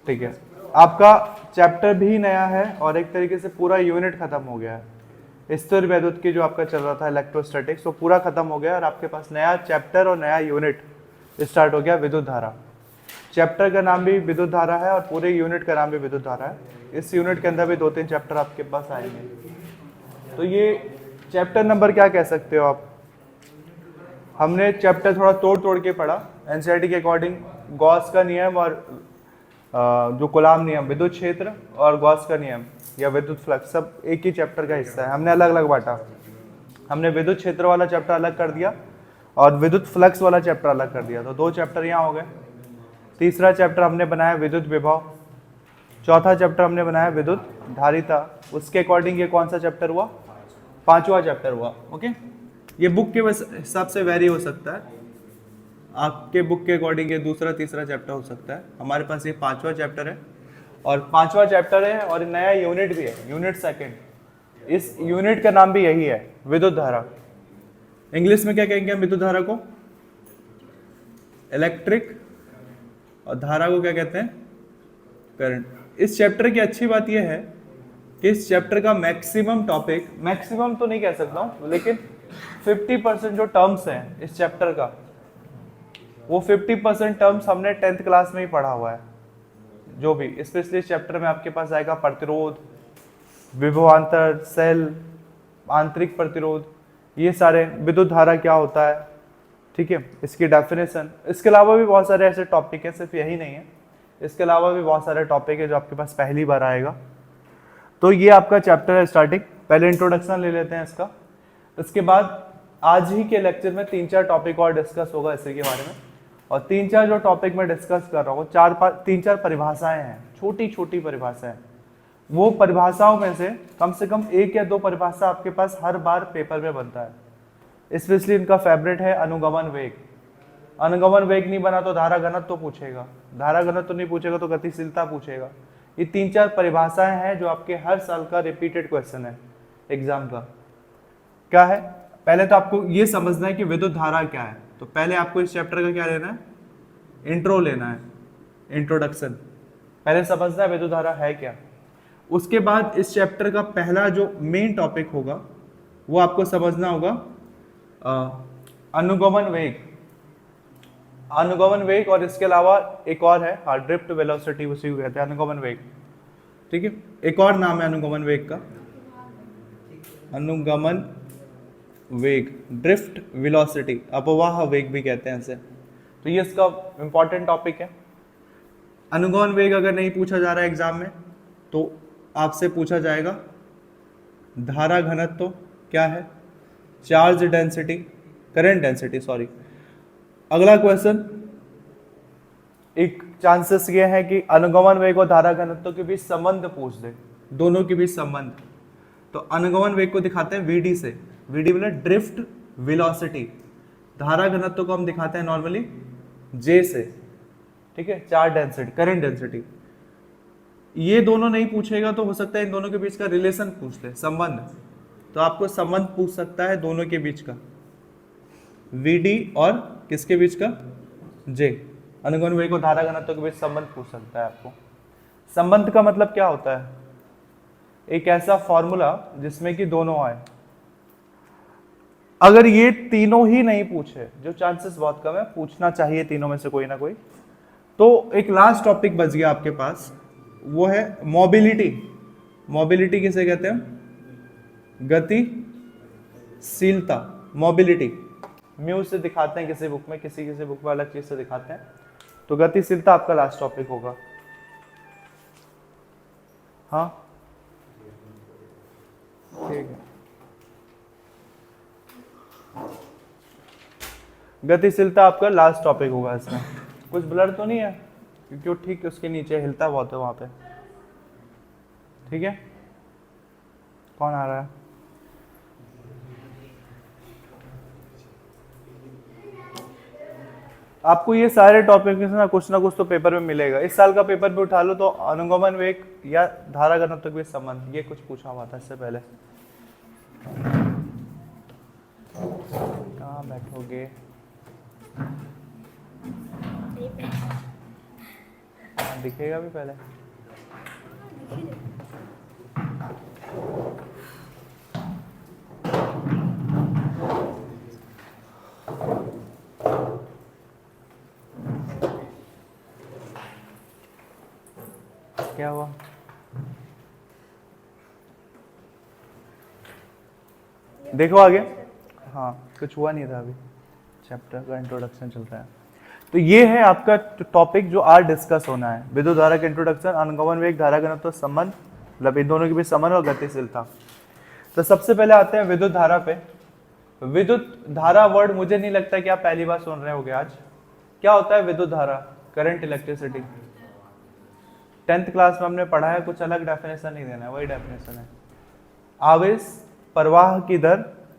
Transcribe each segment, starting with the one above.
ठीक है, आपका चैप्टर भी नया है और एक तरीके से पूरा यूनिट खत्म हो गया है। स्थिर वैद्युत की जो आपका चल रहा था इलेक्ट्रोस्टैटिक्स, वो पूरा खत्म हो गया और आपके पास नया चैप्टर और नया यूनिट स्टार्ट हो गया, विद्युत धारा। चैप्टर का नाम भी विद्युत धारा है और पूरे यूनिट का नाम भी विद्युत धारा है। इस यूनिट के अंदर भी 2-3 चैप्टर आपके पास आएंगे। तो ये चैप्टर नंबर क्या कह सकते हो आप? हमने चैप्टर थोड़ा तोड़ तोड़ के पढ़ा एनसीईआरटी के अकॉर्डिंग। गॉस का नियम और जो कूलाम नियम, विद्युत क्षेत्र और गॉस का नियम या विद्युत फ्लक्स, सब एक ही चैप्टर का हिस्सा है। हमने अलग अलग बांटा। हमने विद्युत क्षेत्र वाला चैप्टर अलग कर दिया और विद्युत फ्लक्स वाला चैप्टर अलग कर दिया। तो 2 चैप्टर यहाँ हो गए। तीसरा चैप्टर हमने बनाया विद्युत विभव। चौथा चैप्टर हमने बनाया विद्युत धारिता। उसके अकॉर्डिंग ये कौन सा चैप्टर हुआ? 5वां चैप्टर हुआ। ओके, ये बुक के हिसाब से वेरी हो सकता है, आपके बुक के अकॉर्डिंग ये दूसरा तीसरा चैप्टर हो सकता है। हमारे पास ये 5वां चैप्टर है और 5वां चैप्टर है और नया यूनिट भी है, यूनिट सेकंड। इस यूनिट का नाम भी यही है, विद्युत धारा। इंग्लिश में क्या कहेंगे हम विद्युत धारा को? इलेक्ट्रिक। और धारा को क्या कहते हैं? करंट। इस चैप्टर की अच्छी बात यह है कि इस चैप्टर का मैक्सिमम टॉपिक, मैक्सिमम तो नहीं कह सकता हूं, लेकिन 50% जो टर्म्स हैं इस चैप्टर का, वो 50% टर्म्स हमने 10th क्लास में ही पढ़ा हुआ है। जो भी स्पेशली इस चैप्टर में आपके पास आएगा प्रतिरोध, विभवांतर, सेल, आंतरिक प्रतिरोध, ये सारे, विद्युत धारा क्या होता है, ठीक है, इसकी डेफिनेशन। इसके अलावा भी बहुत सारे ऐसे टॉपिक है, सिर्फ यही नहीं है, इसके अलावा भी बहुत सारे टॉपिक है जो आपके पास पहली बार आएगा। तो ये आपका चैप्टर है स्टार्टिंग। पहले इंट्रोडक्शन ले लेते हैं इसका। इसके बाद आज ही के लेक्चर में 3-4 टॉपिक और डिस्कस होगा इसी के बारे में। और 3-4 जो टॉपिक मैं डिस्कस कर रहा हूँ, 3-4 परिभाषाएं हैं, छोटी छोटी परिभाषाएं। वो परिभाषाओं में से कम 1 या 2 परिभाषा आपके पास हर बार पेपर में बनता है। स्पेशली इनका फेवरेट है अनुगमन वेग। अनुगमन वेग नहीं बना तो धारा घनत्व तो पूछेगा, धारा घनत्व तो नहीं पूछेगा तो गतिशीलता पूछेगा। ये 3-4 परिभाषाएं हैं जो आपके हर साल का रिपीटेड क्वेश्चन है एग्जाम का। क्या है? पहले तो आपको ये समझना है कि विद्युत धारा क्या है। तो पहले आपको इस चैप्टर का क्या लेना है? इंट्रो लेना है, इंट्रोडक्शन। पहले समझना है विद्युत धारा है क्या। उसके बाद इस चैप्टर का पहला जो मेन टॉपिक होगा वो आपको समझना होगा अनुगमन वेग। अनुगमन वेग, और इसके अलावा एक और है, ड्रिफ्ट वेलोसिटी, उसी को कहते हैं अनुगमन वेग। ठीक है, एक और नाम है अनुगमन वेग का, अनुगमन वेग, ड्रिफ्ट वेलोसिटी, अपवाह वेग भी कहते हैं इसे। तो ये इसका इंपॉर्टेंट टॉपिक है। अनुगमन वेग अगर नहीं पूछा जा रहा है एग्जाम में तो आपसे पूछा जाएगा धारा घनत्व क्या है, charge density, current density, sorry. अगला क्वेश्चन, एक चांसेस ये है कि अनुगमन वेग और धारा घनत्व के बीच संबंध पूछ दे, दोनों के बीच संबंध। तो अनुगमन वेग को दिखाते हैं वीडी से, वीडी मतलब ड्रिफ्ट वेलोसिटी। धारा घनत्व को हम दिखाते हैं नॉर्मली जे से, ठीक है, चार्ज डेंसिटी, करंट डेंसिटी। ये दोनों नहीं पूछेगा तो हो सकता है इन दोनों के बीच का रिलेशन पूछ ले, संबंध। तो आपको संबंध पूछ सकता है दोनों के बीच का, वीडी और किसके बीच का? जे। अनुगमन वेग और धारा घनत्व के बीच संबंध पूछ सकता है आपको। संबंध का मतलब क्या होता है? एक ऐसा फॉर्मूला जिसमें कि दोनों आए। अगर ये तीनों ही नहीं पूछे, जो चांसेस बहुत कम है, पूछना चाहिए तीनों में से कोई ना कोई, तो एक लास्ट टॉपिक बच गया आपके पास, वो है मोबिलिटी। मोबिलिटी किसे कहते हैं? गतिशीलता, मोबिलिटी। म्यू से दिखाते हैं किसी बुक में, किसी बुक में अलग चीज से दिखाते हैं। तो गतिशीलता आपका लास्ट टॉपिक होगा। हाँ ठीक है, गतिशीलता आपका लास्ट टॉपिक होगा। इसमें कुछ ब्लर तो नहीं है क्योंकि वो ठीक उसके नीचे हिलता बहुत है वहां पे, ठीक है। कौन आ रहा है? आपको ये सारे टॉपिक में ना कुछ तो पेपर में मिलेगा। इस साल का पेपर भी उठा लो तो अनुगमन वेग या धारा घनत्व के बीच संबंध, ये कुछ पूछा हुआ था इससे पहले। कहाँ बैठोगे? हाँ, दिखेगा भी पहले। क्या हुआ? देखो आगे। हाँ, कुछ हुआ नहीं था अभी, चैप्टर का इंट्रोडक्शन चल रहा है। तो ये है आपका टॉपिक जो आज डिस्कस होना है, विद्युत धारा का इंट्रोडक्शन, अनुगमन वेग, धारा घनत्व, संबंध, मतलब इन दोनों के बीच संबंध और गतिशीलता। तो सबसे पहले आते हैं विद्युत धारा पे। विद्युत धारा वर्ड मुझे नहीं लगता कि आप पहली बार सुन रहे होगे आज। क्या होता है विद्युत धारा? Current, electricity. 10th क्लास में हमने पढ़ा है, कुछ अलग डेफिनेशन नहीं देना है, वही डेफिनेशन है। आवेश प्रवाह की दर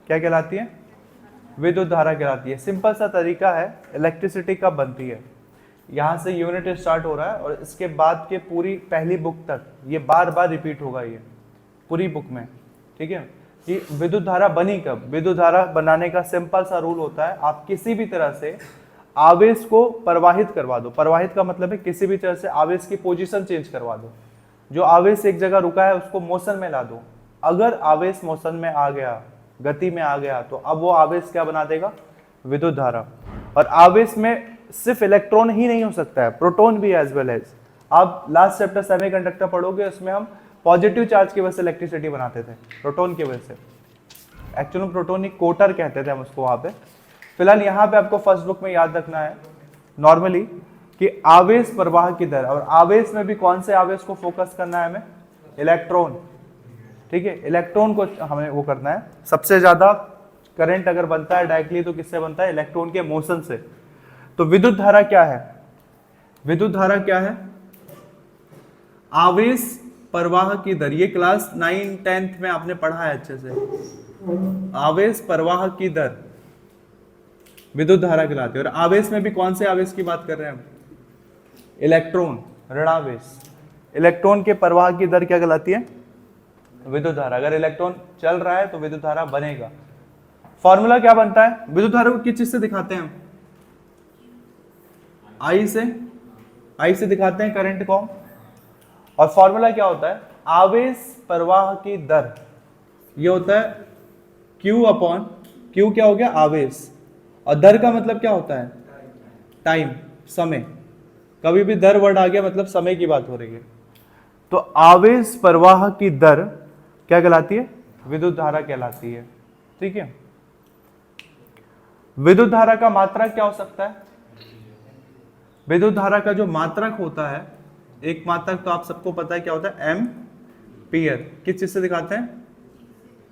क्या कहलाती है? विद्युत धारा कहलाती है। सिंपल सा तरीका है, इलेक्ट्रिसिटी कब बनती है, यहाँ से यूनिट स्टार्ट हो रहा है और इसके बाद के पूरी पहली बुक तक ये बार बार रिपीट होगा, ये पूरी बुक में, ठीक है, कि विद्युत धारा बनी कब। विद्युत धारा बनाने का सिंपल सा रूल होता है, आप किसी भी तरह से आवेश को प्रवाहित करवा दो। प्रवाहित का मतलब है किसी भी तरह से आवेश की पोजीशन चेंज करवा दो। जो आवेश एक जगह रुका है उसको मोशन में ला दो। अगर आवेश मोशन में आ गया, गति में आ गया, तो अब वो आवेश क्या बना देगा? विद्युत धारा। और आवेश में सिर्फ इलेक्ट्रॉन ही नहीं हो सकता है, प्रोटॉन भी एज वेल एज। आप लास्ट चैप्टर सेमीकंडक्टर पढ़ोगे, उसमें हम पॉजिटिव चार्ज की वजह से इलेक्ट्रिसिटी बनाते थे, प्रोटॉन की वजह से। एक्चुअली प्रोटोनिक कोटर कहते थे हम उसको वहां पे। फिलहाल यहाँ पे आपको फर्स्ट बुक में याद रखना है नॉर्मली कि आवेश प्रवाह की दर, और आवेश में भी कौन से आवेश को फोकस करना है हमें? इलेक्ट्रॉन, ठीक है, इलेक्ट्रॉन को हमें वो करना है। सबसे ज्यादा करंट अगर बनता है डायरेक्टली तो किससे बनता है? इलेक्ट्रॉन के मोशन से। तो विद्युत धारा क्या है? विद्युत धारा क्या है? आवेश प्रवाह की दर। ये क्लास 9, 10th में आपने पढ़ा है अच्छे से। आवेश प्रवाह की दर विद्युत धारा कहलाती है। और आवेश में भी कौन से आवेश की बात कर रहे हैं हम? इलेक्ट्रॉन, ऋणावेश। इलेक्ट्रॉन के प्रवाह की दर क्या कहलाती है? विद्युत धारा। अगर इलेक्ट्रॉन चल रहा है तो विद्युत धारा बनेगा। फॉर्मूला क्या बनता है? विद्युत धारा को किस चीज से दिखाते हैं हम? आई से। आई से दिखाते हैं करंट को। और फॉर्मूला क्या होता है? आवेश प्रवाह की दर, ये होता है Q अपॉन Q। क्या हो गया? आवेश। और दर का मतलब क्या होता है? टाइम, समय। कभी भी दर वर्ड आ गया मतलब समय की बात हो रही है। तो आवेश प्रवाह की दर क्या कहलाती है? विद्युत धारा कहलाती है, ठीक है। विद्युत धारा का मात्रक क्या हो सकता है? विद्युत धारा का जो मात्रक होता है, एक मात्रक तो आप सबको पता है क्या होता है? एम्पियर। किस चीज से दिखाते हैं?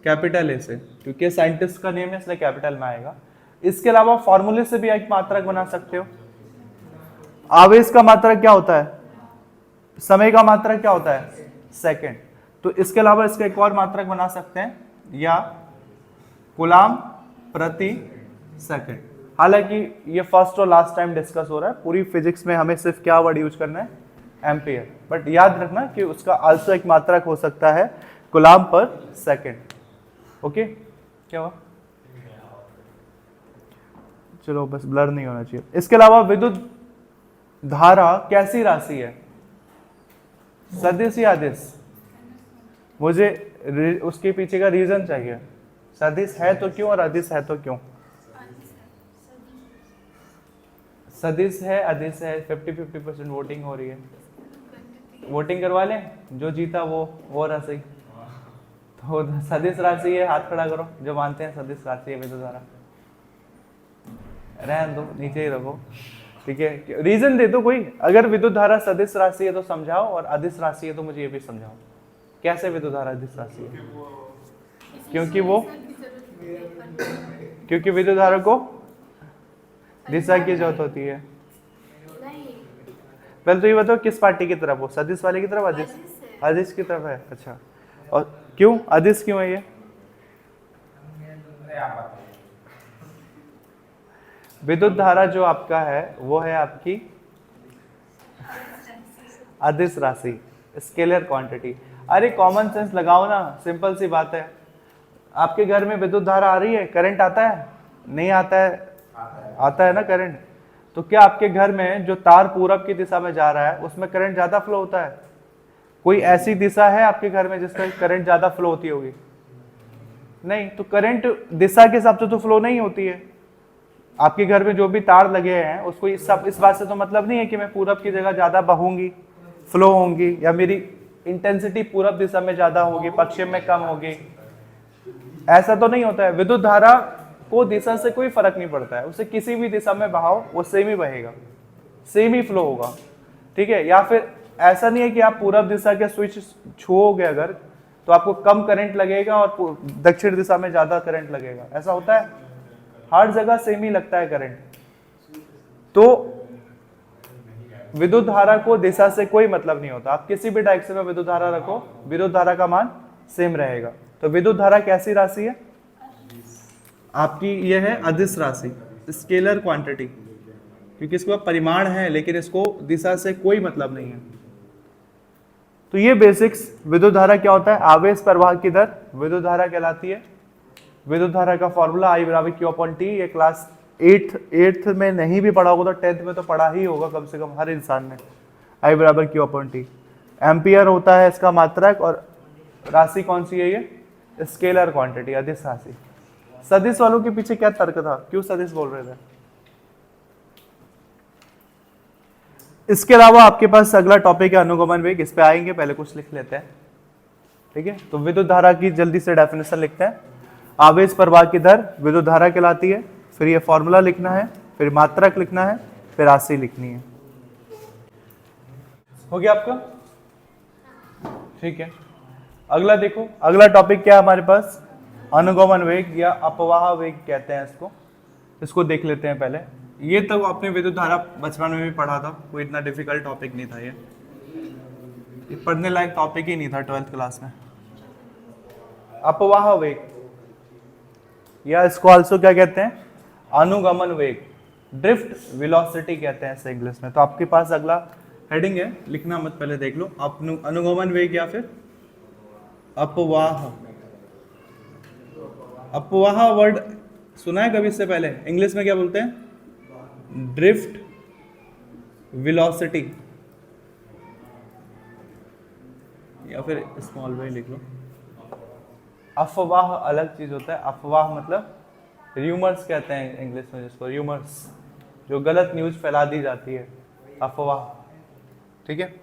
कैपिटल ए से, क्योंकि साइंटिस्ट का नेम है इसलिए कैपिटल में आएगा। इसके अलावा फॉर्मूले से भी एक मात्रक बना सकते हो। आवेश का मात्रक क्या होता है? समय का मात्रक क्या होता है? सेकंड। तो इसके अलावा इसका एक और मात्रक बना सकते हैं, या कूलाम प्रति सेकंड। हालांकि ये फर्स्ट और लास्ट टाइम डिस्कस हो रहा है, पूरी फिजिक्स में हमें सिर्फ क्या वर्ड यूज करना है? एम्पियर। बट याद रखना कि उसका आल्सो एक मात्रक हो सकता है कूलाम पर सेकंड। ओके, क्या हुआ? चलो बस ब्लर नहीं होना चाहिए। इसके अलावा विद्युत धारा कैसी राशि है? सदिश या अदिश? मुझे उसके पीछे का रीजन चाहिए। सदिश है तो क्यों और अदिश है तो क्यों? सदिश है, अदिश है, 50-50% वोटिंग हो रही है। वोटिंग करवा लें, जो जीता वो राशि। तो सदिश राशि है, हाथ खड़ा करो जो मानते हैं सदिश राशि है विद्युत धारा। रहने दो, नीचे ही रखो, ठीक है। रीजन दे दो कोई। अगर विद्युत धारा सदिश राशि है तो समझाओ, और अदिश राशि है तो मुझे ये भी समझाओ कैसे विद्युत धारा अदिश राशि है। क्योंकि विद्युत धारा को दिशा की जरूरत होती है। पहले तो ये बताओ किस पार्टी की तरफ हो? सदिश वाले की तरफ? अदिश? अदिश की तरफ है। अच्छा, और क्यों अदिश क्यों है ये? विद्युत धारा जो आपका है वो है आपकी अदिश राशि, स्केलर क्वांटिटी। अरे कॉमन सेंस लगाओ ना, सिंपल सी बात है। आपके घर में विद्युत धारा आ रही है, करंट आता है? नहीं आता है? आता है ना करंट। तो क्या आपके घर में जो तार पूरब की दिशा में जा रहा है उसमें करंट ज्यादा फ्लो होता है? कोई ऐसी दिशा है आपके घर में जिसमें करंट ज्यादा फ्लो होती होगी? नहीं, तो करंट दिशा के हिसाब से तो फ्लो नहीं होती है। आपके घर में जो भी तार लगे हैं उसको इस बात से तो मतलब नहीं है कि मैं पूरब की जगह ज्यादा बहूंगी, फ्लो होंगी, या मेरी इंटेंसिटी पूरब दिशा में ज्यादा होगी, पश्चिम में कम होगी। ऐसा तो नहीं होता है। विद्युत धारा को दिशा से कोई फर्क नहीं पड़ता है, उसे किसी भी दिशा में बहाओ वो सेम ही बहेगा, सेम ही फ्लो होगा। ठीक है, या फिर ऐसा नहीं है कि आप पूरब दिशा के स्विच छुओगे अगर तो आपको कम करंट लगेगा और दक्षिण दिशा में ज्यादा करंट लगेगा, ऐसा होता है? हर जगह सेम ही लगता है करंट। तो विद्युत धारा को दिशा से कोई मतलब नहीं होता, आप किसी भी डायरेक्शन में विद्युत धारा रखो, विद्युत धारा का मान सेम रहेगा। तो विद्युत धारा कैसी राशि है आपकी? यह है अदिश राशि, स्केलर क्वांटिटी, क्योंकि इसका परिमाण है लेकिन इसको दिशा से कोई मतलब नहीं है। तो ये बेसिक्स। विद्युत धारा क्या होता है? आवेश प्रवाह की दर विद्युत धारा कहलाती है। विद्युत धारा का फॉर्मूला I बराबर Q/T। ये क्लास 8th में नहीं भी पढ़ा होगा तो 10th में तो पढ़ा ही होगा कम से कम हर इंसान ने। I बराबर Q/T। एम्पियर होता है इसका मात्रक, और राशि कौन सी है? ये स्केलर क्वांटिटी, अदिश राशि। सदिश वालों के पीछे क्या तर्क था, क्यों सदिश बोल रहे थे? इसके अलावा आपके पास अगला टॉपिक है अनुगमन वेग, इस पे आएंगे, पहले कुछ लिख लेते हैं। ठीक है, तो विद्युत धारा की जल्दी से डेफिनेशन लिखते हैं। आवेश प्रवाह की दर विद्युत धारा कहलाती है, फिर ये फॉर्मूला लिखना है, फिर मात्रक लिखना है, फिर राशि लिखनी है। हो गया आपका? ठीक है, अगला देखो, अगला टॉपिक क्या है हमारे पास? अनुगमन वेग या अपवाह वेग कहते हैं इसको। इसको देख लेते हैं पहले। ये तो आपने विद्युत धारा बचपन में भी पढ़ा था, कोई इतना डिफिकल्ट टॉपिक नहीं था। ये पढ़ने लायक टॉपिक ही नहीं था 12th क्लास में। अपवाह वेग, या इसको आल्सो क्या कहते हैं? अनुगमन वेग, ड्रिफ्ट वेलोसिटी कहते हैं इसे इंग्लिश में। तो आपके पास अगला हेडिंग है, लिखना मत, पहले देख लो। अनुगमन वेग या फिर अपवाह। अपवाह वर्ड सुना है कभी इससे पहले? इंग्लिश में क्या बोलते हैं? ड्रिफ्ट वेलोसिटी, या फिर स्मॉल वे लिख लो। अफवाह अलग चीज होता है। अफवाह मतलब र्यूमर्स कहते हैं इंग्लिश में जिसको, र्यूमर्स, जो गलत न्यूज फैला दी जाती है, अफवाह। ठीक है,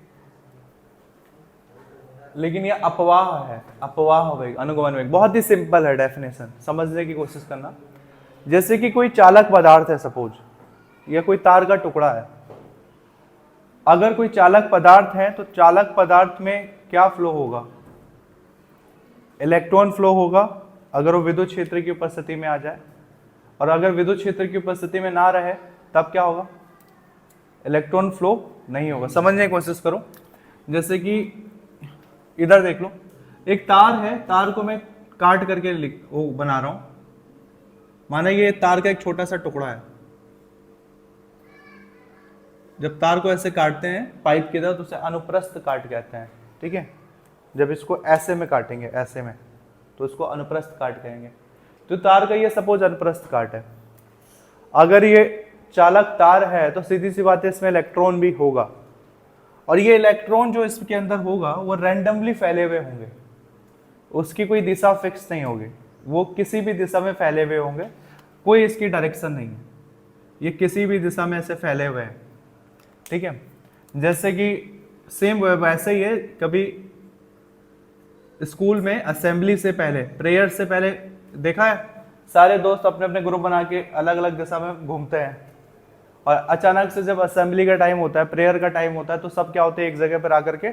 लेकिन ये अपवाह है। अपवाह वेग, अनुगमन वेग बहुत ही सिंपल है, डेफिनेशन समझने की कोशिश करना। जैसे कि कोई चालक पदार्थ है सपोज, या कोई तार का टुकड़ा है। अगर कोई चालक पदार्थ है तो चालक पदार्थ में क्या फ्लो होगा? इलेक्ट्रॉन फ्लो होगा अगर वो विद्युत क्षेत्र की उपस्थिति में आ जाए, और अगर विद्युत क्षेत्र की उपस्थिति में ना रहे तब क्या होगा? इलेक्ट्रॉन फ्लो नहीं होगा। समझने की कोशिश करो। जैसे कि इधर देख लो, एक तार है, तार को मैं काट करके वो बना रहा हूं। माना ये तार का एक छोटा सा टुकड़ा है। जब तार को ऐसे काटते हैं पाइप की तरह तो उसे अनुप्रस्थ काट कहते हैं। ठीक है, जब इसको ऐसे में काटेंगे, ऐसे में, तो इसको अनुप्रस्थ काट कहेंगे। तो तार का ये सपोज अनुप्रस्थ काट है। अगर ये चालक तार है तो सीधी सी बात है इसमें इलेक्ट्रॉन भी होगा, और ये इलेक्ट्रॉन जो इसके अंदर होगा वो रैंडमली फैले हुए होंगे, उसकी कोई दिशा फिक्स नहीं होगी, वो किसी भी दिशा में फैले हुए होंगे, कोई इसकी डायरेक्शन नहीं है, ये किसी भी दिशा में ऐसे फैले हुए हैं। ठीक है, जैसे कि सेम वैसे ही है, कभी स्कूल में असेंबली से पहले, प्रेयर से पहले देखा है सारे दोस्त अपने अपने ग्रुप बना के अलग अलग दिशा में घूमते हैं, और अचानक से जब असेंबली का टाइम होता है, प्रेयर का टाइम होता है, तो सब क्या होते हैं? एक जगह पर आकर के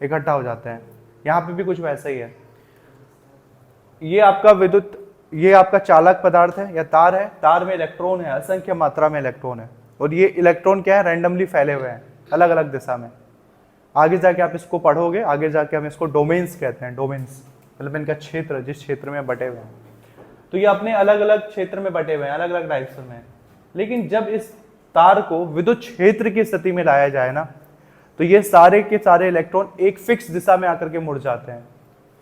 इकट्ठा हो जाते हैं। यहाँ पे भी कुछ वैसा ही है। ये आपका विद्युत, ये आपका चालक पदार्थ है या तार है। तार में इलेक्ट्रॉन है, असंख्य मात्रा में इलेक्ट्रॉन है, और ये इलेक्ट्रॉन क्या है? रैंडमली फैले हुए हैं अलग अलग दिशा में। आगे जाके आप इसको पढ़ोगे, आगे जाके हम इसको डोमेन्स कहते हैं। डोमेन्स मतलब इनका क्षेत्र, जिस क्षेत्र में बटे हुए हैं। तो ये अपने अलग अलग क्षेत्र में बटे हुए हैं, अलग अलग डायरेक्शन में। लेकिन जब इस तार को विद्युत क्षेत्र की स्थिति में लाया जाए ना, तो ये सारे के सारे इलेक्ट्रॉन एक फिक्स दिशा में आकर के मुड़ जाते हैं।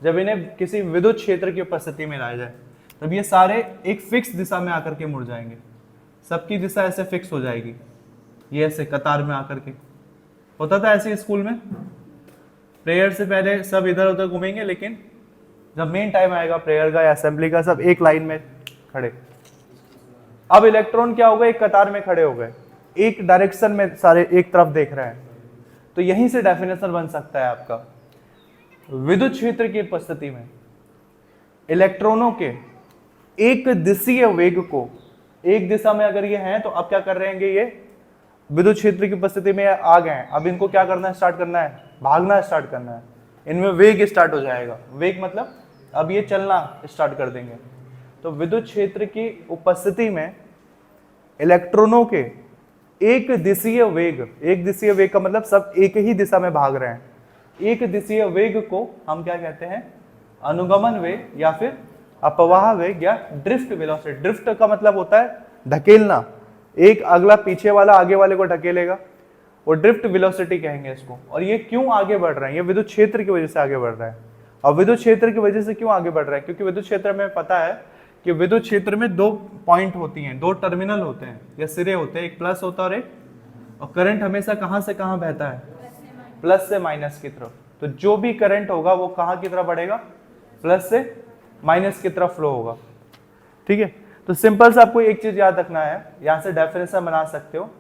जब इन्हें किसी विद्युत क्षेत्र की उपस्थिति में लाया जाए तब ये सारे एक फिक्स दिशा में आकर के मुड़ जाएंगे, सबकी दिशा ऐसे फिक्स हो जाएगी। ये ऐसे कतार में आकर के होता था ऐसे स्कूल में। प्रेयर से पहले सब इधर उधर घूमेंगे, लेकिन जब मेन टाइम आएगा प्रेयर का या असेंबली का, सब एक लाइन में खड़े। अब इलेक्ट्रॉन क्या हो गए, एक कतार में खड़े हो गए, एक डायरेक्शन में सारे एक तरफ देख रहे हैं। तो यहीं से डेफिनेशन बन सकता है आपका, विद्युत क्षेत्र की उपस्थिति में इलेक्ट्रॉनों के एक दिशीय वेग को, एक दिशा में अगर ये हैं तो अब क्या कर रहे हैं, ये विद्युत क्षेत्र की उपस्थिति में आ गए हैं। अब इनको क्या करना है, स्टार्ट करना है, भागना स्टार्ट करना है। इनमें वेग स्टार्ट हो जाएगा। वेग मतलब अब ये चलना स्टार्ट कर देंगे। तो विद्युत क्षेत्र की उपस्थिति में इलेक्ट्रॉनों के एक दिशीय वेग, एक दिशीय वेग का मतलब सब एक ही दिशा में भाग रहे हैं, एक दिशीय वेग को हम क्या कहते हैं, अनुगमन वेग या फिर अपवाह वेग या ड्रिफ्ट वेलोसिटी। ड्रिफ्ट का मतलब होता है धकेलना, एक अगला पीछे वाला आगे वाले को ढकेलेगा, वो ड्रिफ्ट वेलोसिटी कहेंगे इसको। और ये क्यों आगे बढ़ रहे हैं, ये विद्युत क्षेत्र की वजह से आगे बढ़ रहा है। और विद्युत क्षेत्र की वजह से क्यों आगे बढ़ रहा है, क्योंकि विद्युत क्षेत्र में पता है कि विद्युत क्षेत्र में दो पॉइंट होती हैं, दो टर्मिनल होते हैं या सिरे होते हैं, एक प्लस होता है और एक, और करंट हमेशा कहां से कहां बहता है, प्लस से माइनस की तरफ। तो जो भी करंट होगा वो कहां की तरफ बढ़ेगा, प्लस से माइनस की तरफ फ्लो होगा। ठीक है, तो सिंपल से आपको एक चीज याद रखना है, यहां से डेफिनेशन बना सकते हो।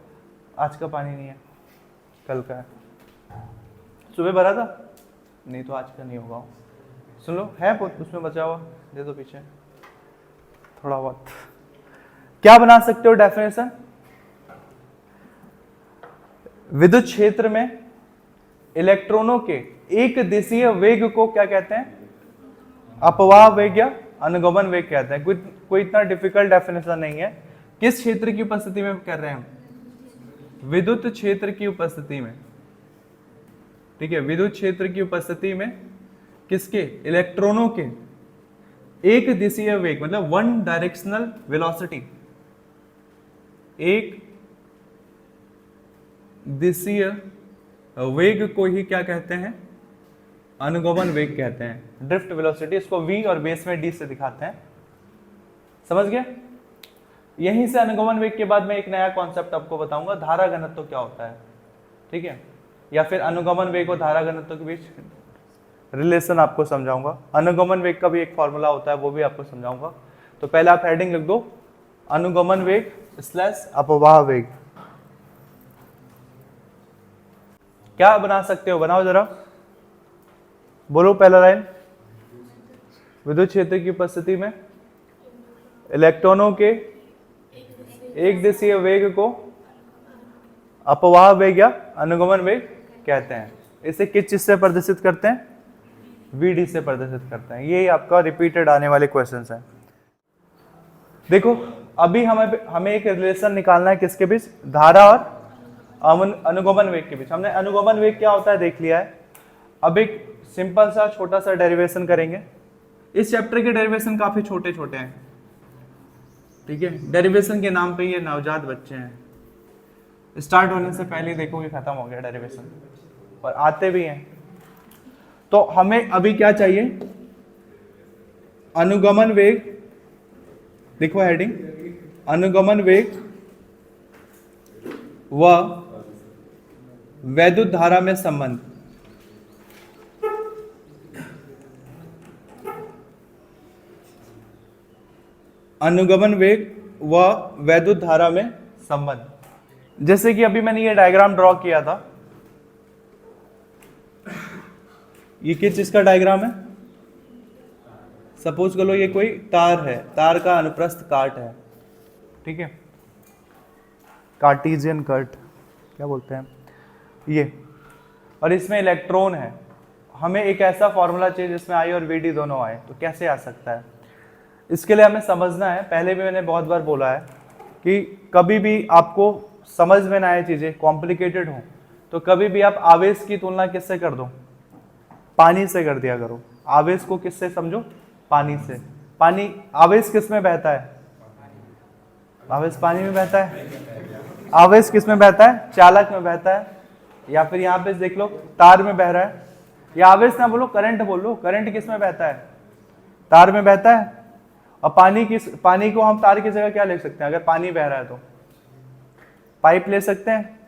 आज का पानी नहीं है, कल का है। सुबह भरा था, नहीं तो आज का नहीं होगा। सुन लो, है उसमें बचा हुआ, दे दो पीछे थोड़ा बहुत। क्या बना सकते हो डेफिनेशन, विद्युत क्षेत्र में इलेक्ट्रॉनों के एक दिशीय वेग को क्या कहते हैं, अपवाह वेग या अनुगमन वेग कहते हैं। कोई इतना डिफिकल्ट डेफिनेशन नहीं है। किस क्षेत्र की उपस्थिति में कर रहे हैं हम, विद्युत क्षेत्र की उपस्थिति में। ठीक है, विद्युत क्षेत्र की उपस्थिति में किसके, इलेक्ट्रॉनों के एक दिशीय वेग मतलब वन डायरेक्शनल वेलोसिटी, एक दिशीय वेग को ही क्या कहते हैं, अनुगमन वेग कहते हैं, ड्रिफ्ट वेलोसिटी। इसको v और बेस में d से दिखाते हैं, समझ गए। यहीं से अनुगमन वेग के बाद मैं एक नया कॉन्सेप्ट आपको बताऊंगा, धारा घनत्व क्या होता है। ठीक है, या फिर अनुगमन वेग और धारा घनत्व के बीच रिलेशन आपको समझाऊंगा। अनुगमन वेग का भी एक फॉर्मूला होता है, वो भी आपको समझाऊंगा। तो पहले आप हेडिंग लिख दो, अनुगमन वेग / अपवाह वेग। क्या बना सकते हो, बनाओ जरा, बोलो पहला लाइन। विद्युत क्षेत्र की उपस्थिति में इलेक्ट्रॉनों के एक दिशीय वेग को अपवाह वेग या अनुगमन वेग कहते हैं। इसे किस चीज से प्रदर्शित करते हैं, VD से प्रदर्शित करते हैं। यही आपका रिपीटेड आने वाले क्वेश्चंस हैं। देखो अभी हमें एक रिलेशन निकालना है किसके बीच, धारा और अनुगमन वेग के बीच। हमने अनुगमन वेग क्या होता है देख लिया है। अब एक सिंपल सा छोटा सा डेरिवेशन करेंगे। इस चैप्टर के डेरिवेशन काफी छोटे छोटे हैं। ठीक है, डेरिवेशन के नाम पे ये नवजात बच्चे हैं, स्टार्ट होने से पहले देखोगे खत्म हो गया डेरिवेशन, और आते भी हैं। तो हमें अभी क्या चाहिए, अनुगमन वेग, देखो हेडिंग, अनुगमन वेग व वैद्युत धारा में संबंध। अनुगमन वेग व वैद्युत धारा में संबंध। जैसे कि अभी मैंने ये डायग्राम ड्रॉ किया था, ये किस चीज का डायग्राम है, सपोज करो ये कोई तार है, तार का अनुप्रस्थ काट है। ठीक है, कार्टेशियन कट क्या बोलते हैं ये, और इसमें इलेक्ट्रॉन है। हमें एक ऐसा फॉर्मूला चाहिए जिसमें I और VD दोनों आए, तो कैसे आ सकता है, इसके लिए हमें समझना है। पहले भी मैंने बहुत बार बोला है कि कभी भी आपको समझ में ना आए चीजें, कॉम्प्लिकेटेड हो, तो कभी भी आप आवेश की तुलना किससे कर दो, पानी से कर दिया करो। आवेश को किससे समझो, पानी से। पानी, आवेश किस में बहता है, आवेश पानी में बहता है। आवेश किस में बहता है, चालक में बहता है। या फिर यहाँ पे देख लो तार में बह रहा है, या आवेश ना बोलो करंट बोल लो, करंट किस में बहता है, तार में बहता है। और पानी को हम तार की जगह क्या ले सकते हैं, अगर पानी बह रहा है तो पाइप ले सकते हैं,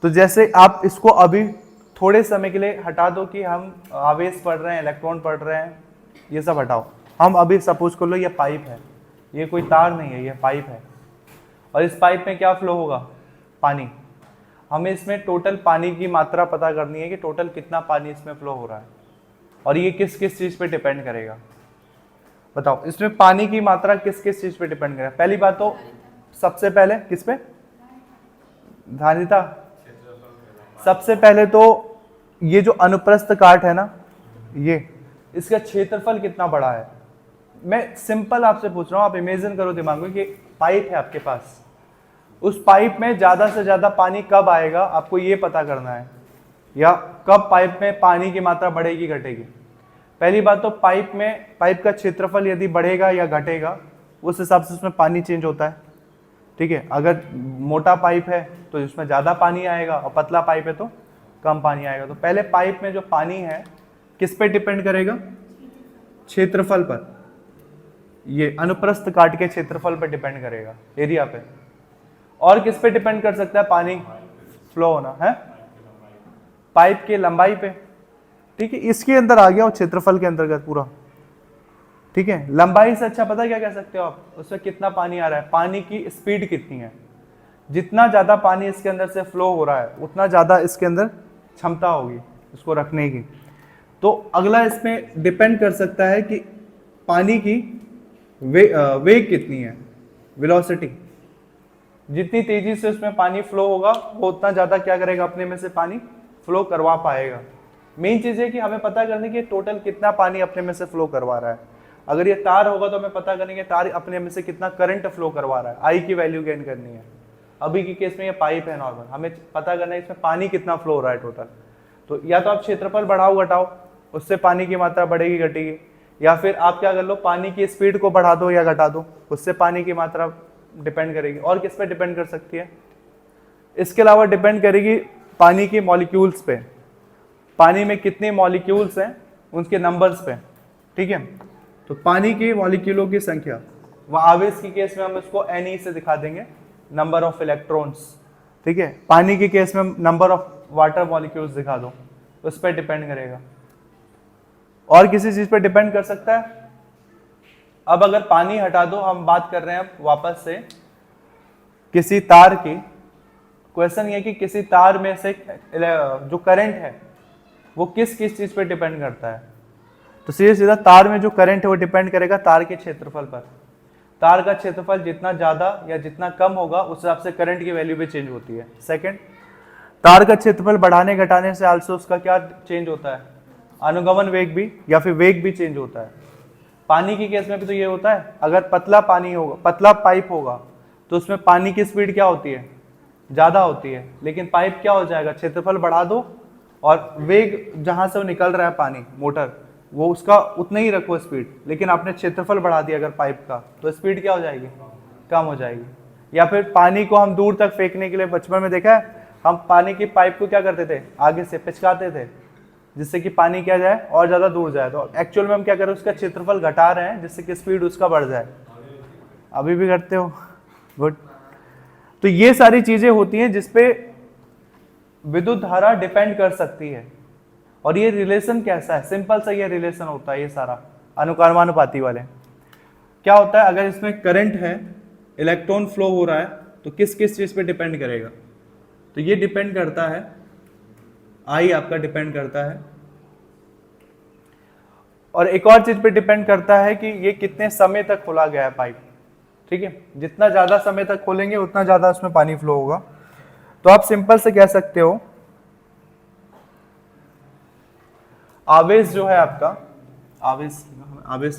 तो जैसे आप इसको अभी थोड़े समय के लिए हटा दो कि हम आवेश पढ़ रहे हैं, इलेक्ट्रॉन पढ़ रहे हैं, ये सब हटाओ। हम अभी सपोज कर लो ये पाइप है, ये कोई तार नहीं है, ये पाइप है, और इस पाइप में क्या फ्लो होगा? पानी। हमें इसमें टोटल पानी की मात्रा पता करनी है कि टोटल कितना पानी इसमें फ्लो हो रहा है, और ये किस किस चीज़ पे डिपेंड करेगा? बताओ, इसमें पानी की मात्रा किस किस चीज़ पे डिपेंड करेगा? पहली बात तो सबसे पहले किस पे? धारिता। सबसे पहले तो ये जो अनुप्रस्थ काट है ना, ये इसका क्षेत्रफल कितना बड़ा है? मैं सिंपल आपसे पूछ रहा हूँ, आप इमेजिन करो दिमाग में कि पाइप है आपके पास, उस पाइप में ज्यादा से ज्यादा पानी कब आएगा आपको ये पता करना है, या कब पाइप में पानी की मात्रा बढ़ेगी घटेगी। पहली बात तो पाइप का क्षेत्रफल यदि बढ़ेगा या घटेगा उस हिसाब से उसमें पानी चेंज होता है, ठीक है। अगर मोटा पाइप है तो इसमें ज्यादा पानी आएगा, और पतला पाइप है तो कम पानी आएगा। तो पहले पाइप में जो पानी है किस पे डिपेंड करेगा? क्षेत्रफल पर, ये अनुप्रस्थ काट के क्षेत्रफल पर डिपेंड करेगा, एरिया पे। और किस पे डिपेंड कर सकता है पानी फ्लो होना है? पाइप की लंबाई पे, ठीक है। इसके अंदर आ गया और क्षेत्रफल के अंतर्गत पूरा, ठीक है। लंबाई से अच्छा पता क्या कह सकते हो आप? उसमें कितना पानी आ रहा है, पानी की स्पीड कितनी है। जितना ज्यादा पानी इसके अंदर से फ्लो हो रहा है उतना ज्यादा इसके अंदर क्षमता होगी इसको रखने की। तो अगला इसमें डिपेंड कर सकता है कि पानी की वेग कितनी है, वेलोसिटी। जितनी तेजी से उसमें पानी फ्लो होगा वो उतना ज्यादा क्या करेगा, अपने में से पानी फ्लो करवा पाएगा। मेन चीज है कि हमें पता करने की टोटल कितना पानी अपने में से फ्लो करवा रहा है। अगर ये तार होगा तो हमें पता करने की तार अपने में से कितना करंट फ्लो करवा रहा है, आई की वैल्यू गेन करनी है। अभी की केस में ये पाइप है नॉर्मल, हमें पता करना है इसमें पानी कितना फ्लो हो रहा है टोटल। तो या तो आप क्षेत्रफल बढ़ाओ घटाओ, उससे पानी की मात्रा बढ़ेगी घटेगी, या फिर आप क्या कर लो, पानी की स्पीड को बढ़ा दो या घटा दो, उससे पानी की मात्रा डिपेंड करेगी। और किस पे डिपेंड कर सकती है? इसके अलावा डिपेंड करेगी पानी की मॉलिक्यूल्स पे, पानी में कितने मॉलिक्यूल्स हैं उनके नंबर्स पे, ठीक है। तो पानी के मॉलिक्यूलों की संख्या, वह आवेश की केस में हम इसको Ne से दिखा देंगे, नंबर ऑफ इलेक्ट्रॉन्स, ठीक है। पानी के केस में नंबर ऑफ वाटर मॉलिक्यूल्स दिखा दो, उस पर डिपेंड करेगा। और किसी चीज पर डिपेंड कर सकता है? अब अगर पानी हटा दो, हम बात कर रहे हैं अब वापस से किसी तार की। क्वेश्चन ये कि किसी तार में से जो करंट है वो किस किस चीज पे डिपेंड करता है? तो सीधे सीधा तार में जो करंट है वो डिपेंड करेगा तार के क्षेत्रफल पर। तार का क्षेत्रफल जितना ज्यादा या जितना कम होगा उस हिसाब से करंट की वैल्यू भी चेंज होती है। सेकंड, तार का क्षेत्रफल बढ़ाने घटाने से आल्सो उसका क्या चेंज होता है? अनुगमन वेग भी, या फिर वेग भी चेंज होता है। पानी की केस में भी तो ये होता है, अगर पतला पानी होगा, पतला पाइप होगा तो उसमें पानी की स्पीड क्या होती है? ज्यादा होती है। लेकिन पाइप क्या हो जाएगा, क्षेत्रफल बढ़ा दो और वेग जहां से वो निकल रहा है पानी, मोटर, वो उसका उतना ही रखो स्पीड, लेकिन आपने क्षेत्रफल बढ़ा दिया अगर पाइप का, तो स्पीड क्या हो जाएगी? कम हो जाएगी। या फिर पानी को हम दूर तक फेंकने के लिए, बचपन में देखा है हम पानी की पाइप को क्या करते थे, आगे से पिचकाते थे जिससे कि पानी क्या जाए और ज्यादा दूर जाए। तो एक्चुअल में हम क्या कर रहे हैं, उसका क्षेत्रफल घटा रहे हैं जिससे कि स्पीड उसका बढ़ जाए। अभी भी करते हो, गुड। तो ये सारी चीजें होती हैं जिसपे विद्युत धारा डिपेंड कर सकती है। और ये रिलेशन कैसा है? सिंपल सा ये रिलेशन होता है, ये सारा अनुक्रमानुपाती वाले। क्या होता है, अगर इसमें करंट है, इलेक्ट्रॉन फ्लो हो रहा है, तो किस किस चीज पे डिपेंड करेगा? तो ये डिपेंड करता है, आई आपका डिपेंड करता है, और एक और चीज पे डिपेंड करता है कि ये कितने समय तक खोला गया है पाइप, ठीक है। जितना ज्यादा समय तक खोलेंगे उतना ज्यादा उसमें पानी फ्लो होगा। तो आप सिंपल से कह सकते हो आवेश जो है आपका, आवेश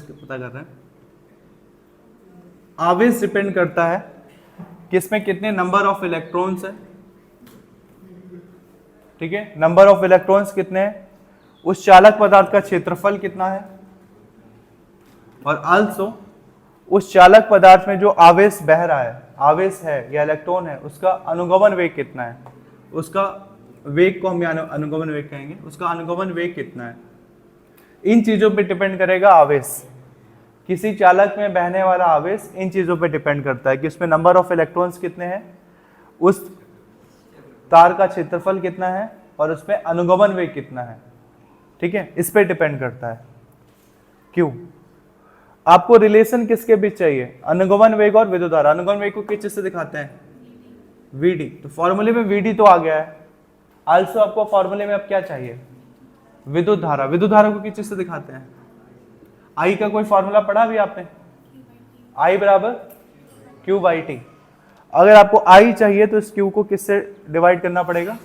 पता कर रहे हैं, आवेश डिपेंड करता है कि इसमें कितने नंबर ऑफ इलेक्ट्रॉन्स है, ठीक है। नंबर ऑफ इलेक्ट्रॉन्स कितने हैं, उस चालक पदार्थ का क्षेत्रफल कितना है, और आल्सो उस चालक पदार्थ में जो आवेश बह रहा है, आवेश है या इलेक्ट्रॉन है, उसका अनुगमन वेग कितना है, उसका वेग को हम अनुगमन वेग कहेंगे, उसका अनुगमन वेग कितना है। इन चीजों पे डिपेंड करेगा आवेश। किसी चालक में बहने वाला आवेश इन चीजों पे डिपेंड करता है कि उसमें नंबर ऑफ इलेक्ट्रॉन्स कितने हैं, उस तार का क्षेत्रफल कितना है और उसमें अनुगमन वेग कितना है, ठीक है, इस पे डिपेंड करता है। क्यों? आपको रिलेशन किसके बीच चाहिए? अनुगमन वेग और विद्युत धारा। अनुगमन वेग को किस चीज से दिखाते हैं? Vd। तो फॉर्मूले में Vd तो आ गया है, आल्सो आपको फॉर्मूले में अब क्या चाहिए? विद्युत धारा। विद्युत धारा को किस चीज से दिखाते हैं? I का कोई फॉर्मूला पढ़ा अभी आपने? I बराबर Q/T। अगर आपको I चाहिए तो इस Q को किससे डिवाइड करना पड़ेगा?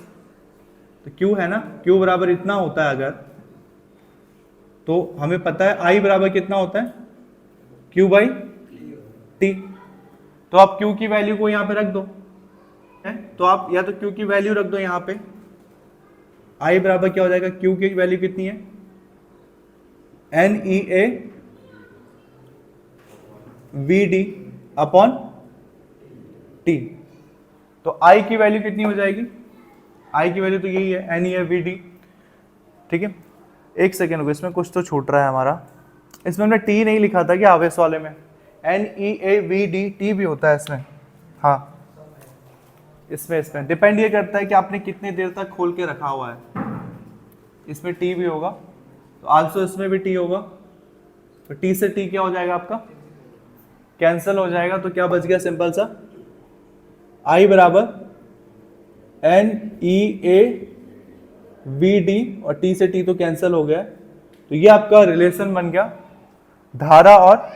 तो Q है ना, Q बराबर इतना होता है अगर, तो हमें पता है I बराबर कितना होता है? Q/T। तो आप Q की वैल्यू को यहां पे रख दो, तो आप या तो Q की वैल्यू रख दो यहां पे, I बराबर क्या हो जाएगा? Q की वैल्यू कितनी है? NEA VD upon T। तो I की वैल्यू कितनी हो जाएगी? I की वैल्यू तो यही है, NEA VD, ठीक है। एक सेकेंड रुको, इसमें कुछ तो छूट रहा है हमारा। इसमें हमने T नहीं लिखा था क्या आवेश वाले में? NEA VD T भी होता है इसमें, हाँ। इसमें डिपेंड ये करता है कि आपने कितनी देर तक खोल के रखा हुआ है। इसमें T भी होगा, तो आल्सो इसमें भी T होगा। तो T से T क्या हो जाएगा आपका? कैंसिल हो जाएगा। तो क्या बच गया? सिंपल सा I बराबर NEA VD और T से T तो कैंसिल हो गया। तो ये आपका रिलेशन बन गया, धारा और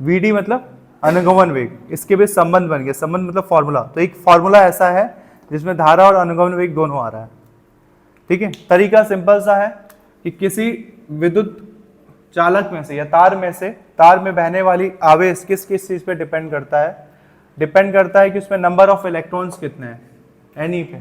VD मतलब अनुगमन वेग, इसके बीच संबंध बन गया। संबंध मतलब फॉर्मूला। तो एक फॉर्मूला ऐसा है जिसमें धारा और अनुगमन वेग दोनों आ रहा है, ठीक है। तरीका सिंपल सा है कि किसी विद्युत चालक में से या तार में से, तार में बहने वाली आवेश किस किस चीज पे डिपेंड करता है? डिपेंड करता है कि उसमें नंबर ऑफ इलेक्ट्रॉन्स कितने हैं, Ni पे,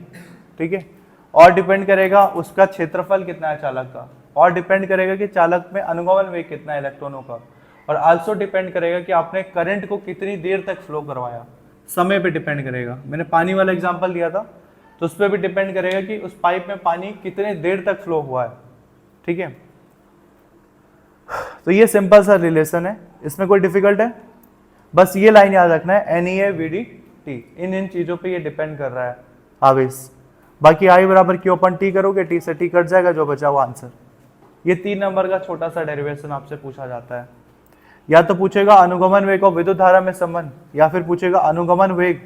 ठीक है। और डिपेंड करेगा उसका क्षेत्रफल कितना है चालक का, और डिपेंड करेगा कि चालक में अनुगमन वेग कितना है इलेक्ट्रॉनों का, और आल्सो डिपेंड करेगा कि आपने करंट को कितनी देर तक फ्लो करवाया, समय पे डिपेंड करेगा। मैंने पानी वाला एग्जांपल दिया था, तो उस पर भी डिपेंड करेगा कि उस पाइप में पानी कितने देर तक फ्लो हुआ है, ठीक है। तो ये सिंपल सा रिलेशन है, इसमें कोई डिफिकल्ट है? बस ये लाइन याद रखना है, NEA VD T, इन चीजों पे ये डिपेंड कर रहा है आवेश। बाकी I बराबर Q/T करोगे, T से T कट जाएगा, जो बचा वो आंसर। ये 3 नंबर का छोटा सा डेरिवेशन आपसे पूछा जाता है। या तो पूछेगा अनुगमन वेग और विद्युत धारा में संबंध, या फिर पूछेगा अनुगमन वेग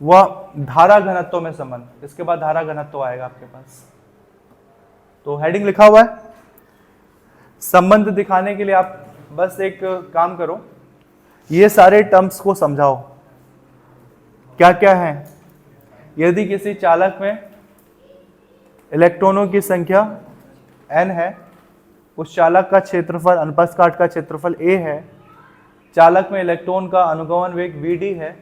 व धारा घनत्व में संबंध। इसके बाद धारा घनत्व आएगा आपके पास। तो हेडिंग लिखा हुआ है। संबंध दिखाने के लिए आप बस एक काम करो, ये सारे टर्म्स को समझाओ क्या क्या है। यदि किसी चालक में इलेक्ट्रॉनों की संख्या n है, उस चालक का क्षेत्रफल, अनुप्रस्थ काट का क्षेत्रफल a है, चालक में इलेक्ट्रॉन का अनुगमन वेग Vd है,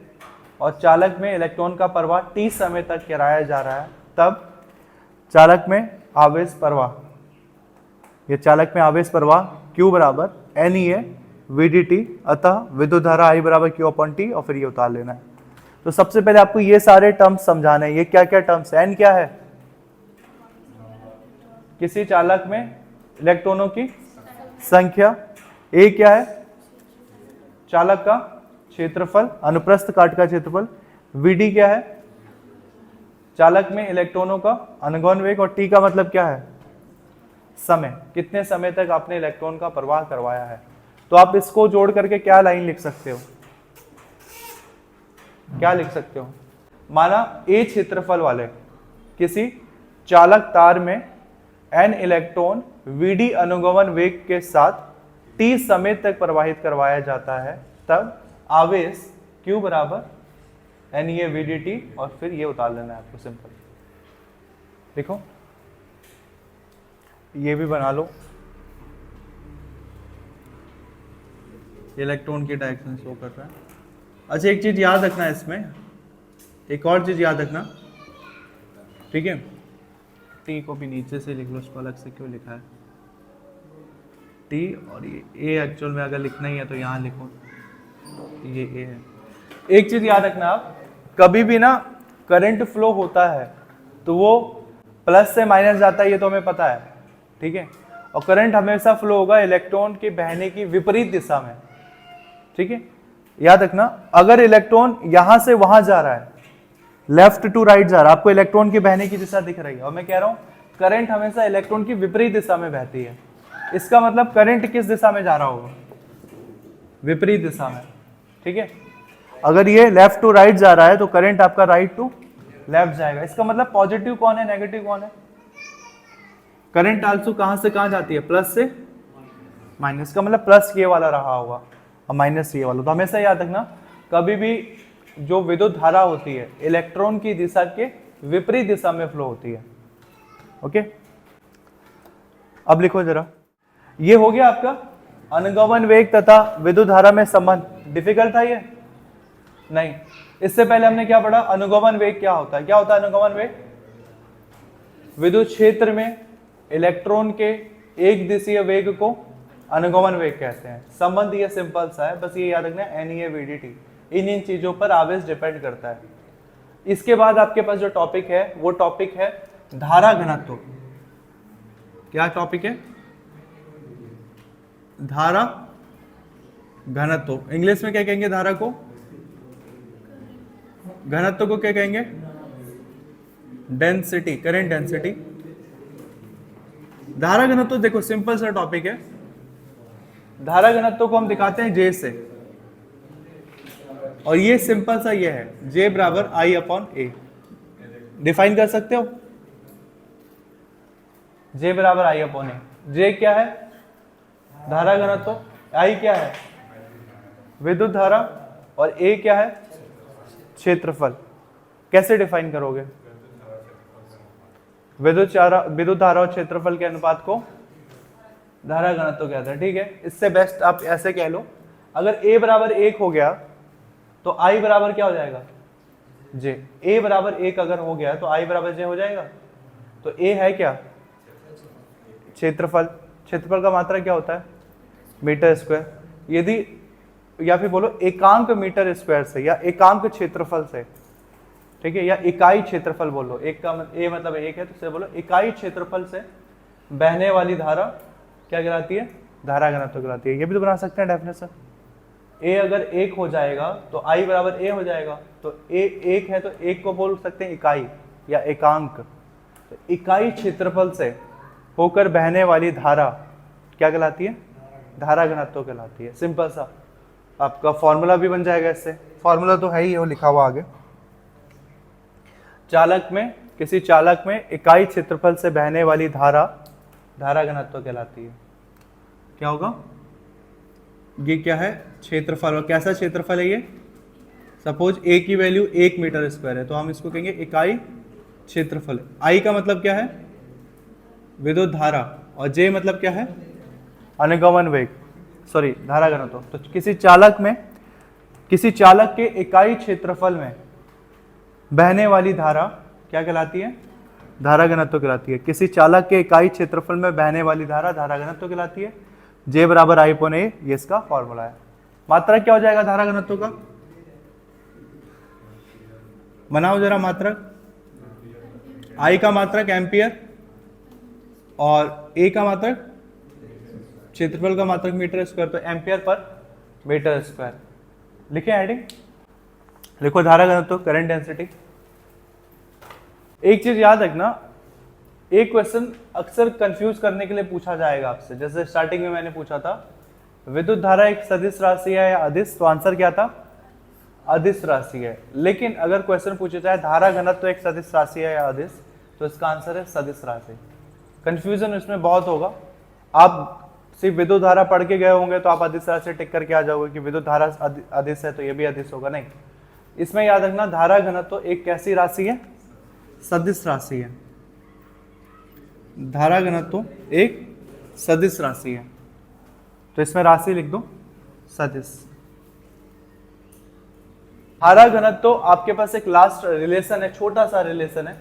और चालक में इलेक्ट्रॉन का प्रवाह t समय तक कराया जा रहा है, तब चालक में आवेश प्रवाह, ये चालक में आवेश प्रवाह Q बराबर NEA VDT, अतः विद्युत धारा I बराबर Q/T, और फिर ये उतार लेना है। तो सबसे पहले आपको ये सारे टर्म्स समझाने हैं। ये क्या क्या टर्म्स है? N क्या है? किसी चालक में इलेक्ट्रॉनों की संख्या। A क्या है? चालक का क्षेत्रफल, अनुप्रस्थ काट का क्षेत्रफल। Vd क्या है? चालक में इलेक्ट्रॉनों का अनुगमन वेग, और T का मतलब क्या है? समय, कितने समय तक आपने इलेक्ट्रॉन का प्रवाह करवाया है। तो आप इसको जोड़ करके क्या लाइन लिख सकते हो? क्या लिख सकते हो? माना A क्षेत्रफल वाले किसी चालक तार में n इलेक्ट्रॉन Vd अनुगमन वेग के साथ t समय तक प्रवाहित करवाया जाता है, तब आवेश Q बराबर NEA VDT, और फिर ये उतार लेना है आपको। सिंपल देखो, ये भी बना लो, इलेक्ट्रॉन की डायरेक्शन शो कर रहा है। अच्छा, एक चीज याद रखना है इसमें, एक और चीज याद रखना, ठीक है। टी को भी नीचे से लिख लो, उसको अलग से क्यों लिखा है टी, और ये ए एक्चुअल में अगर लिखना ही है तो यहाँ लिखो, ये ए है। एक चीज याद रखना, आप कभी भी ना करंट फ्लो होता है तो वो प्लस से माइनस जाता है, ये तो हमें पता है, ठीक है। और करंट हमेशा फ्लो होगा इलेक्ट्रॉन के बहने की विपरीत दिशा में, ठीक है। याद रखना, अगर इलेक्ट्रॉन यहां से वहां जा रहा है लेफ्ट टू राइट जा रहा है, आपको इलेक्ट्रॉन के बहने की दिशा दिख रही है, और मैं कह रहा हूं करंट हमेशा इलेक्ट्रॉन की विपरीत दिशा में बहती है। इसका मतलब करंट किस दिशा में जा रहा होगा? विपरीत दिशा में, ठीक है। अगर ये लेफ्ट टू राइट जा रहा है तो करंट आपका राइट टू लेफ्ट जाएगा। इसका मतलब पॉजिटिव कौन है, नेगेटिव कौन है? करंट आल्सो कहां से कहां जाती है? प्लस से माइनस। का मतलब प्लस ये वाला रहा होगा और माइनस ये वाला। तो हमेशा याद रखना, कभी भी जो विद्युत धारा होती है इलेक्ट्रॉन की दिशा के विपरीत दिशा में फ्लो होती है। ओके, अब लिखो जरा, ये हो गया आपका अनुगमन वेग तथा विद्युत धारा में संबंध। डिफिकल्ट था ये? नहीं। इससे पहले हमने क्या पढ़ा? अनुगमन वेग क्या होता है? क्या होता है अनुगमन वेग? विद्युत क्षेत्र में इलेक्ट्रॉन के एक दिशीय वेग को अनुगमन वेग कहते हैं। संबंध ये सिंपल सा है, बस ये याद रखना, NEA/VDT, इन चीजों पर आवेश डिपेंड करता है। इसके बाद आपके पास जो टॉपिक है वो टॉपिक है धारा घनत्व। क्या टॉपिक है? धारा घनत्व। इंग्लिश में क्या कहेंगे धारा को? घनत्व को क्या कहेंगे? Density, current density. धारा घनत्व देखो सिंपल सा टॉपिक है। धारा घनत्व को हम दिखाते हैं J से, और ये सिंपल सा ये है J बराबर I/A। डिफाइन कर सकते हो? J बराबर I/A। J क्या है? धारा घनत्व। I क्या है? विद्युत धारा। और A क्या है? क्षेत्रफल। कैसे डिफाइन करोगे? विद्युत धारा और क्षेत्रफल के अनुपात को धारा घनत्व कहते हैं, ठीक है। इससे बेस्ट आप ऐसे कह लो, अगर A बराबर 1 हो गया तो I बराबर क्या हो जाएगा? J। A बराबर 1 अगर हो गया तो I बराबर J हो जाएगा। तो A है क्या? क्षेत्रफल। क्षेत्रफल का मात्रा क्या होता है? Metre square. यदि, या फिर बोलो एकांक मीटर स्क्वायर से या एकांक क्षेत्रफल से, ठीक है, या इकाई क्षेत्रफल बोलो। एक का A मतलब 1 है, तो इसे बोलो इकाई क्षेत्रफल से बहने वाली धारा क्या कहलाती है? धारा घनत्व कहलाती है। ये भी तो बना सकते हैं डेफिनेशन। A अगर 1 हो जाएगा तो I बराबर A हो जाएगा। तो A 1 है तो 1 को बोल सकते हैं इकाई या एकांक। तो इकाई क्षेत्रफल से होकर बहने वाली धारा क्या कहलाती है? धारा घनत्व कहलाती है। सिंपल सा आपका फॉर्मूला भी बन जाएगा इससे। फॉर्मूला तो है ही, वो लिखा हुआ आगे। चालक में, किसी चालक में इकाई क्षेत्रफल से बहने वाली धारा धारा घनत्व कहलाती है। क्या होगा? ये क्या है? क्षेत्रफल। और कैसा क्षेत्रफल है ये? सपोज A की वैल्यू 1 मीटर स्क्वायर है तो हम इसको कहेंगे इकाई क्षेत्रफल। I का मतलब क्या है? विद्युत धारा। और J मतलब क्या है? अनुगमन वेग, सॉरी धारा घनत्व। तो किसी चालक के इकाई क्षेत्रफल में बहने वाली धारा क्या कहलाती है? धारा घनत्व कहलाती है। किसी चालक के इकाई क्षेत्रफल में बहने वाली धारा धारा घनत्व कहलाती है। J बराबर I/A, ये इसका फॉर्मूला है। मात्रक क्या हो जाएगा धारा घनत्व का? बनाओ जरा मात्रक। I का मात्रक एम्पियर और A का मात्रक क्षेत्रफल का मात्रक मीटर स्क्वायर। तो एम्पियर पर मीटर स्क्वायर। लिखे हेडिंग, लिखो धारा घनत्व, करंट डेंसिटी। एक चीज याद रखना, एक क्वेश्चन अक्सर कंफ्यूज करने के लिए पूछा जाएगा आपसे। जैसे स्टार्टिंग में मैंने पूछा था विद्युत धारा एक सदिश राशि है या अदिश, तो आंसर क्या था? अदिश राशि है। लेकिन अगर क्वेश्चन पूछा जाए धारा घनत्व एक सदिश राशि है या अदिश, तो इसका आंसर है सदिश राशि। कंफ्यूजन इसमें बहुत होगा। आप सिर्फ विद्युत धारा पढ़ के गए होंगे तो आप अदिश राशि टिक करके आ जाओगे कि विद्युत धारा अदिश है तो ये भी अदिश होगा। नहीं, इसमें याद रखना धारा घनत्व एक कैसी राशि है? सदिश राशि है। धारा घनत्व एक सदिश राशि है, तो इसमें राशि लिख दो सदिश। धारा घनत्व आपके पास एक लास्ट रिलेशन है, छोटा सा रिलेशन है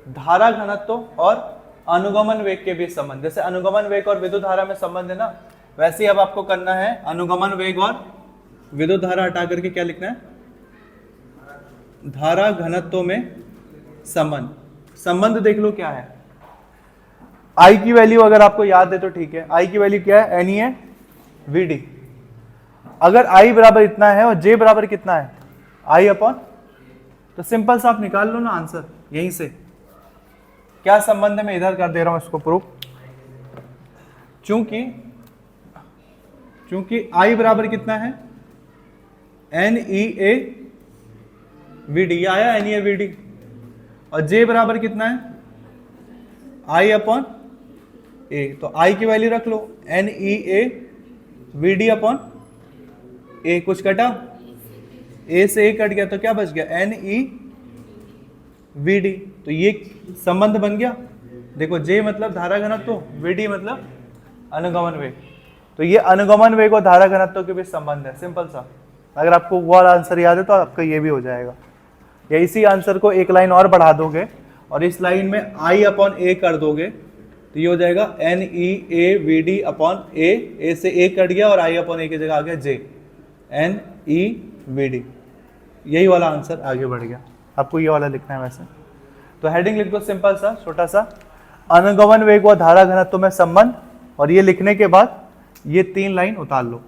धारा घनत्व और अनुगमन वेग के बीच संबंध। जैसे अनुगमन वेग और विद्युत धारा में संबंध है ना, वैसे ही अब आपको करना है अनुगमन वेग और विद्युत धारा हटा करके क्या लिखना है? धारा घनत्व में संबंध। संबंध देख लो क्या है। I की वैल्यू अगर आपको याद है तो ठीक है। I की वैल्यू क्या है? NEA/VD। अगर I बराबर इतना है और J बराबर कितना है? I/A तो सिंपल सा आप निकाल लो ना आंसर यहीं से। क्या संबंध है मैं इधर कर दे रहा हूं इसको प्रूफ। चूंकि I बराबर कितना है NEA VD, ये आया NEA VD, और J बराबर कितना है I अपॉन A, तो I की वैल्यू रख लो NEA VD अपॉन A, कुछ कटा A से A कट गया तो क्या बच गया NE VD, तो ये संबंध बन गया। देखो J मतलब धारा घनत्व, VD मतलब अनुगमन वेग, तो ये अनुगमन वेग और धारा घनत्व के बीच संबंध है, सिंपल सा। अगर आपको वो वाला आंसर याद है तो आपका ये भी हो जाएगा। या इसी आंसर को एक लाइन और बढ़ा दोगे और इस लाइन में I अपॉन A कर दोगे तो ये हो जाएगा NEA VD अपॉन A से A कट गया और I अपॉन A की जगह आ गया J NE VD, यही वाला आंसर आगे बढ़ गया। आपको ये वाला लिखना है वैसे, तो हेडिंग लिख दो सिंपल सा छोटा सा, अनुगमन वेग व धारा घनत्व में संबंध, और ये लिखने के बाद ये 3 लाइन उतार लो।